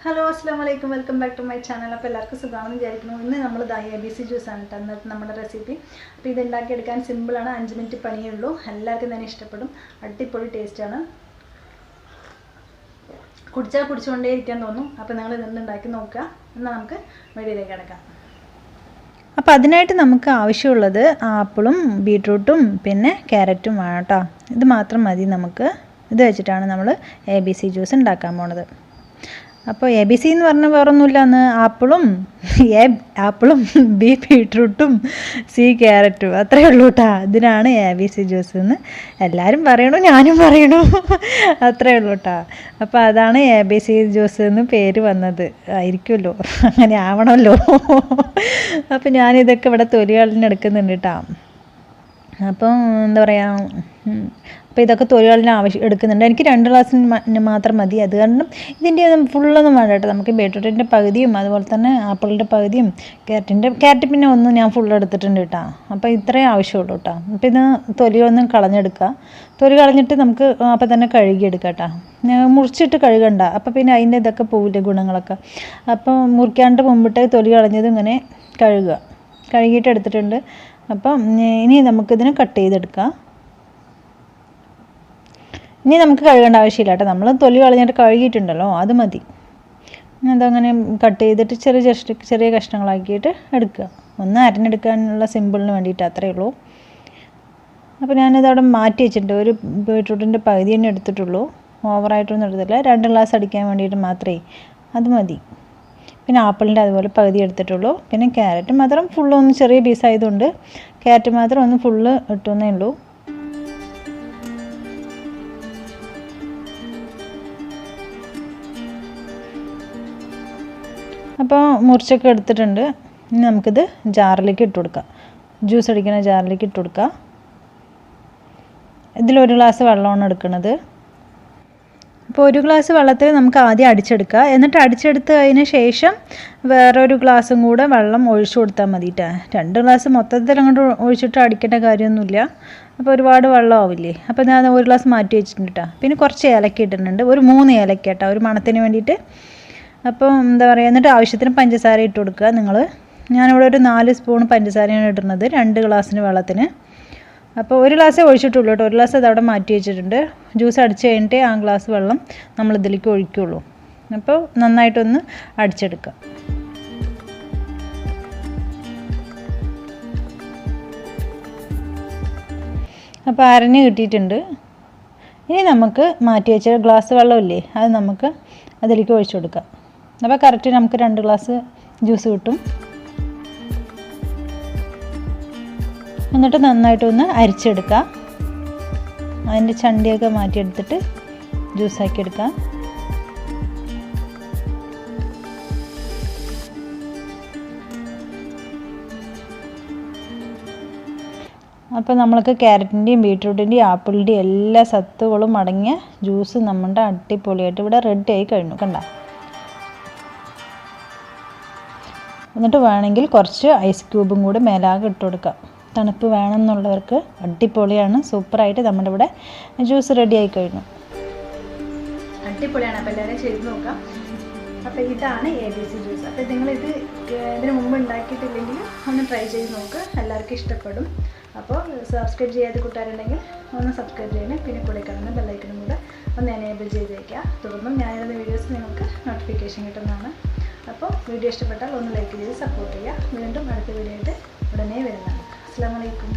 Hello അസ്സാം വലൈക്കും, welcome back to my channel. അപ്പോൾ എല്ലാവർക്കും സുഖമാണെന്ന് വിചാരിക്കുന്നു. ഇന്ന് നമ്മൾ ABC ജ്യൂസാണ് കേട്ടോ എന്നിട്ട് നമ്മുടെ റെസിപ്പി. അപ്പോൾ ഇത് ഉണ്ടാക്കിയെടുക്കാൻ സിമ്പിളാണ്, 5 മിനിറ്റ് പണിയേ ഉള്ളൂ. എല്ലാവർക്കും തന്നെ ഇഷ്ടപ്പെടും, അടിപൊളി ടേസ്റ്റാണ്. കുടിച്ചാൽ കുടിച്ചുകൊണ്ടേ ഇരിക്കാൻ തോന്നും. അപ്പോൾ നിങ്ങൾ ഇതൊന്ന് ഉണ്ടാക്കി നോക്കുക. എന്നാൽ നമുക്ക് വീഡിയോയിലേക്ക് കിടക്കാം. അപ്പോൾ അതിനായിട്ട് നമുക്ക് ആവശ്യമുള്ളത് ആപ്പിളും ബീട്രൂട്ടും പിന്നെ ക്യാരറ്റും വേണം കേട്ടോ. ഇത് മാത്രം മതി നമുക്ക്. ഇത് വെച്ചിട്ടാണ് നമ്മൾ ABC ജ്യൂസ് ഉണ്ടാക്കാൻ പോണത്. അപ്പോൾ ABC എന്ന് പറഞ്ഞാൽ വേറൊന്നുമില്ല, അന്ന് ആപ്പിളും ബി ബീട്രൂട്ടും C ക്യാരറ്റും അത്രയേ ഉള്ളൂ കേട്ടോ. ഇതിനാണ് ABC ജ്യൂസ് എന്ന് എല്ലാവരും പറയണു, ഞാനും പറയണു, അത്രയേ ഉള്ളൂ കേട്ടോ. അപ്പോൾ അതാണ് ABC ജ്യൂസ് എന്ന് പേര് വന്നത് ആയിരിക്കുമല്ലോ, അങ്ങനെ ആവണമല്ലോ. അപ്പോൾ ഞാനിതൊക്കെ ഇവിടെ തൊലി കളഞ്ഞെടുക്കുന്നുണ്ട് കേട്ടോ. അപ്പം എന്താ പറയുക, അപ്പോൾ ഇതൊക്കെ തൊഴിലാളിന് എടുക്കുന്നുണ്ട്. എനിക്ക് 2 ഗ്ലാസ്സിന് മാത്രം മതി. അത് കാരണം ഇതിൻ്റെ ഫുള്ളൊന്നും വേണ്ട കേട്ടോ. നമുക്ക് ബീട്രൂട്ടിൻ്റെ പകുതിയും അതുപോലെ തന്നെ ആപ്പിളിൻ്റെ പകുതിയും ക്യാരറ്റ് പിന്നെ ഒന്ന് ഞാൻ ഫുൾ എടുത്തിട്ടുണ്ട് കേട്ടോ. അപ്പോൾ ഇത്രയും ആവശ്യമുള്ളൂ കേട്ടോ. അപ്പോൾ ഇത് തൊലിയൊന്നും കളഞ്ഞെടുക്കുക. തൊലി കളഞ്ഞിട്ട് നമുക്ക് അപ്പോൾ തന്നെ കഴുകിയെടുക്കാം കേട്ടോ. മുറിച്ചിട്ട് കഴുകണ്ട, അപ്പോൾ പിന്നെ അതിൻ്റെ ഇതൊക്കെ പോവില്ലേ ഗുണങ്ങളൊക്കെ. അപ്പോൾ മുറിക്കാണ്ട് മുമ്പിട്ട് തൊലി കളഞ്ഞത് ഇങ്ങനെ കഴുകിയിട്ട് എടുത്തിട്ടുണ്ട്. അപ്പം ഇനി നമുക്കിതിനെ കട്ട് ചെയ്തെടുക്കാം. ഇനി നമുക്ക് കഴുകേണ്ട ആവശ്യമില്ല കേട്ടോ, നമ്മൾ തൊലി കളഞ്ഞിട്ട് കഴുകിയിട്ടുണ്ടല്ലോ, അത് മതി. അതങ്ങനെ കട്ട് ചെയ്തിട്ട് ചെറിയ കഷ്ണങ്ങളാക്കിയിട്ട് എടുക്കുക. ഒന്ന് അരിഞ്ഞെടുക്കാനുള്ള സിമ്പിളിന് വേണ്ടിയിട്ട് അത്രയേ ഉള്ളൂ. അപ്പോൾ ഞാനിതവിടെ മാറ്റി വെച്ചിട്ടുണ്ട്. ഒരു ബീട്രൂട്ടിൻ്റെ പകുതി തന്നെ എടുത്തിട്ടുള്ളൂ, ഓവറായിട്ടൊന്നും എടുത്തില്ല. 2 ഗ്ലാസ് അടിക്കാൻ വേണ്ടിയിട്ട് മാത്രമേ, അത് മതി. പിന്നെ ആപ്പിളിൻ്റെ അതുപോലെ പകുതി എടുത്തിട്ടുള്ളൂ. പിന്നെ ക്യാരറ്റ് മാത്രം ഫുള്ളൊന്ന് ചെറിയ പീസായതുകൊണ്ട് ക്യാരറ്റ് മാത്രം ഒന്ന് ഫുള്ള് ഇട്ടുന്നേ ഉള്ളൂ. അപ്പോൾ മുറിച്ചൊക്കെ എടുത്തിട്ടുണ്ട്. ഇനി നമുക്കിത് ജാറിലേക്ക് ഇട്ട് കൊടുക്കാം. ജ്യൂസ് അടിക്കുന്ന ജാറിലേക്ക് ഇട്ട് കൊടുക്കാം. ഇതിൽ1 ഗ്ലാസ് വെള്ളമാണ് എടുക്കുന്നത്. അപ്പോൾ 1 ഗ്ലാസ് വെള്ളത്തിൽ നമുക്ക് ആദ്യം അടിച്ചെടുക്കുക. എന്നിട്ട് അടിച്ചെടുത്ത് അതിന് ശേഷം വേറൊരു ഗ്ലാസ്സും കൂടെ വെള്ളം ഒഴിച്ചു കൊടുത്താൽ മതിട്ടാ. 2 ഗ്ലാസ് മൊത്തത്തിൽ അങ്ങോട്ട് ഒഴിച്ചിട്ട് അടിക്കേണ്ട കാര്യമൊന്നുമില്ല. അപ്പോൾ ഒരുപാട് വെള്ളം ആവില്ലേ. അപ്പോൾ ഞാൻ 1 ഗ്ലാസ് മാറ്റി വെച്ചിട്ടുണ്ട് കേട്ടോ. പിന്നെ കുറച്ച് ഏലക്ക ഇട്ടിട്ടുണ്ട്, ഒരു 3 ഏലക്ക കേട്ടോ, ഒരു മണത്തിന് വേണ്ടിയിട്ട്. അപ്പോൾ എന്താ പറയുക, എന്നിട്ട് ആവശ്യത്തിന് പഞ്ചസാര ഇട്ട് കൊടുക്കുക നിങ്ങൾ. ഞാനിവിടെ ഒരു 4 സ്പൂൺ പഞ്ചസാരയാണ് ഇടുന്നത് 2 ഗ്ലാസ്സിന് വെള്ളത്തിന്. അപ്പോൾ 1 ഗ്ലാസ്സേ ഒഴിച്ചിട്ടുള്ളൂ കേട്ടോ. 1 ഗ്ലാസ് അതവിടെ മാറ്റി വെച്ചിട്ടുണ്ട്. ജ്യൂസ് അടിച്ച് കഴിഞ്ഞിട്ട് ആ ഗ്ലാസ് വെള്ളം നമ്മൾ ഇതിലേക്ക് ഒഴിക്കുള്ളൂ. അപ്പോൾ നന്നായിട്ടൊന്ന് അടിച്ചെടുക്കുക. അപ്പോൾ അരഞ്ഞ് കിട്ടിയിട്ടുണ്ട്. ഇനി നമുക്ക് മാറ്റി വെച്ച ഗ്ലാസ് വെള്ളമില്ലേ, അത് നമുക്ക് അതിലേക്ക് ഒഴിച്ചു കൊടുക്കാം. അപ്പോൾ കറക്റ്റ് നമുക്ക് 2 ഗ്ലാസ് ജ്യൂസ് കിട്ടും. എന്നിട്ട് നന്നായിട്ടൊന്ന് അരിച്ചെടുക്കുക. അതിൻ്റെ ചണ്ടിയൊക്കെ മാറ്റിയെടുത്തിട്ട് ജ്യൂസാക്കി എടുക്കാം. അപ്പോൾ നമ്മൾക്ക് ക്യാരറ്റിൻ്റെയും ബീട്രൂട്ടിൻ്റെയും ആപ്പിളിൻ്റെയും എല്ലാ സത്തുകളും അടങ്ങിയ ജ്യൂസ് നമ്മുടെ അടിപൊളിയായിട്ട് ഇവിടെ റെഡി ആയി കഴിഞ്ഞു കണ്ട. എന്നിട്ട് വേണമെങ്കിൽ കുറച്ച് ഐസ് ക്യൂബും കൂടെ മേലാകെ ഇട്ട് കൊടുക്കാം. തണുപ്പ് വേണമെന്നുള്ളവർക്ക് അടിപൊളിയാണ്, സൂപ്പറായിട്ട് നമ്മുടെ ഇവിടെ ജ്യൂസ് റെഡി ആയി കഴിഞ്ഞു. അടിപൊളിയാണ്. അപ്പോൾ എല്ലാവരും ചെയ്ത് നോക്കാം. അപ്പോൾ ഇതാണ് ABC ജ്യൂസ്. അപ്പോൾ നിങ്ങളിത് ഇതിന് മുമ്പ് ഉണ്ടാക്കിയിട്ടില്ലെങ്കിൽ ഒന്ന് ട്രൈ ചെയ്ത് നോക്കുക, എല്ലാവർക്കും ഇഷ്ടപ്പെടും. അപ്പോൾ സബ്സ്ക്രൈബ് ചെയ്യാത്ത കൂട്ടുകാരുണ്ടെങ്കിൽ ഒന്ന് സബ്സ്ക്രൈബ് ചെയ്യണം. പിന്നെ കൂടെ കാണുന്ന ബെല്ലൈക്കനും കൂടെ ഒന്ന് എനേബിൾ ചെയ്ത് വയ്ക്കുക. തുടർന്നും ഞാനിടുന്ന വീഡിയോസ് നിങ്ങൾക്ക് നോട്ടിഫിക്കേഷൻ കിട്ടുന്നതാണ്. അപ്പോൾ വീഡിയോ ഇഷ്ടപ്പെട്ടാൽ ഒന്ന് ലൈക്ക് ചെയ്ത് സപ്പോർട്ട് ചെയ്യുക. വീണ്ടും അടുത്ത വീഡിയോ ആയിട്ട് ഉടനെ വരുന്നതാണ്. അസ്സലാമു അലൈക്കും.